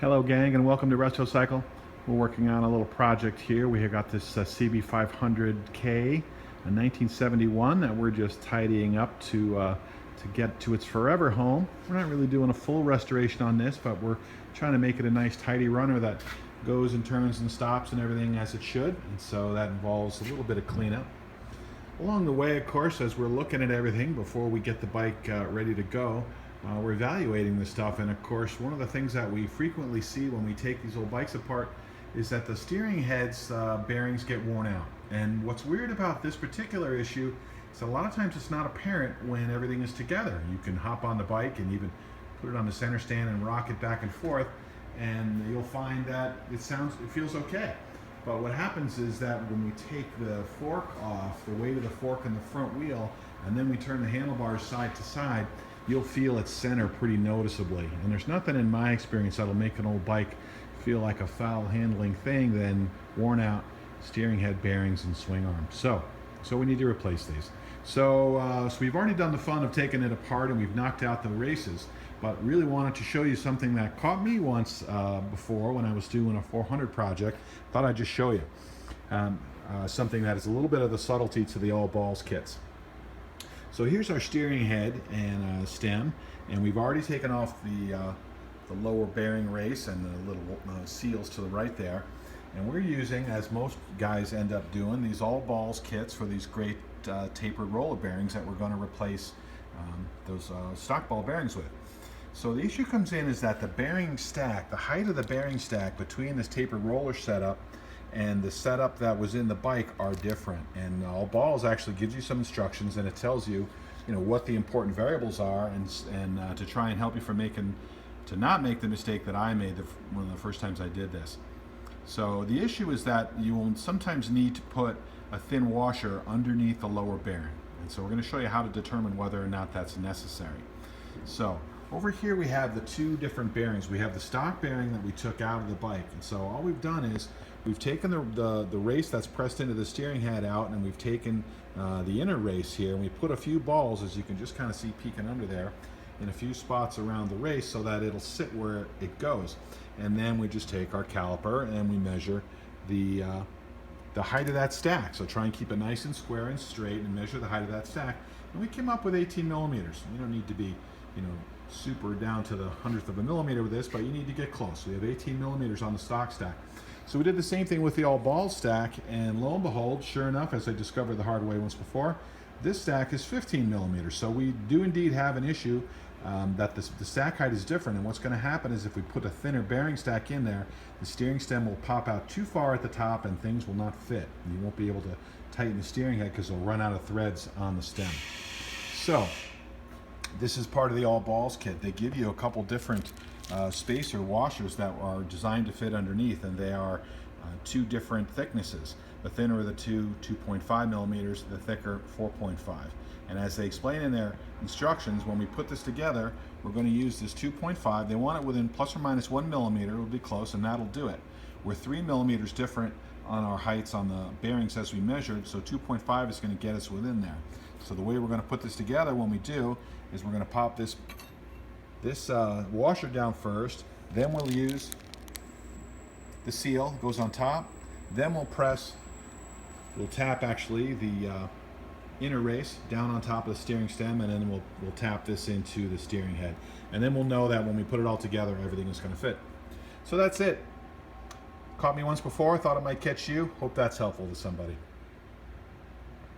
Hello gang, and welcome to RestoCycle. We're working on a little project here. We have got this CB500K, a 1971 that we're just tidying up to get to its forever home. We're not really doing a full restoration on this, but we're trying to make it a nice tidy runner that goes and turns and stops and everything as it should, and so that involves a little bit of cleanup. Along the way, of course, as we're looking at everything before we get the bike ready to go, we're evaluating this stuff, and of course one of the things that we frequently see when we take these old bikes apart is that the steering head's bearings get worn out. And what's weird about this particular issue is a lot of times it's not apparent when everything is together. You can hop on the bike and even put it on the center stand and rock it back and forth, and you'll find that it feels okay. But what happens is that when we take the fork off, the weight of the fork in the front wheel, and then we turn the handlebars side to side, you'll feel its center pretty noticeably. And there's nothing in my experience that'll make an old bike feel like a foul handling thing than worn out steering head bearings and swing arms. So we need to replace these. So we've already done the fun of taking it apart and we've knocked out the races, but really wanted to show you something that caught me once before when I was doing a 400 project. Thought I'd just show you something that is a little bit of the subtlety to the all balls kits. So here's our steering head and stem, and we've already taken off the lower bearing race and the little seals to the right there. And we're using, as most guys end up doing, these all balls kits for these great tapered roller bearings that we're going to replace those stock ball bearings with. So the issue comes in is that the bearing stack, the height of the bearing stack between this tapered roller setup and the setup that was in the bike are different. And all balls actually gives you some instructions, and it tells you, what the important variables are, and to try and help you from not make the mistake that I made one of the first times I did this. So the issue is that you will sometimes need to put a thin washer underneath the lower bearing. And so we're going to show you how to determine whether or not that's necessary. So over here we have the two different bearings. We have the stock bearing that we took out of the bike. And so all we've done is we've taken the race that's pressed into the steering head out, and we've taken the inner race here, and we put a few balls, as you can just kind of see peeking under there, in a few spots around the race so that it'll sit where it goes. And then we just take our caliper and we measure the height of that stack. So try and keep it nice and square and straight and measure the height of that stack. And we came up with 18 millimeters. You don't need to be, super down to the 100th of a millimeter with this, but you need to get close. We have 18 millimeters on the stock stack. So we did the same thing with the all balls stack, and lo and behold, sure enough, as I discovered the hard way once before, this stack is 15 millimeters. So we do indeed have an issue that the stack height is different, and what's going to happen is if we put a thinner bearing stack in there, the steering stem will pop out too far at the top and things will not fit. You won't be able to tighten the steering head because it'll run out of threads on the stem. So this is part of the all balls kit. They give you a couple different spacer washers that are designed to fit underneath, and they are two different thicknesses. The thinner of the two, 2.5 millimeters, the thicker, 4.5. And as they explain in their instructions, when we put this together, we're going to use this 2.5. They want it within plus or minus 1 millimeter. It'll be close, and that'll do it. We're 3 millimeters different on our heights on the bearings as we measured, so 2.5 is going to get us within there. So the way we're going to put this together when we do is we're going to pop this washer down first, then we'll use the seal, goes on top, then we'll tap actually the inner race down on top of the steering stem, and then we'll tap this into the steering head. And then we'll know that when we put it all together, everything is going to fit. So that's it. Caught me once before, thought it might catch you. Hope that's helpful to somebody.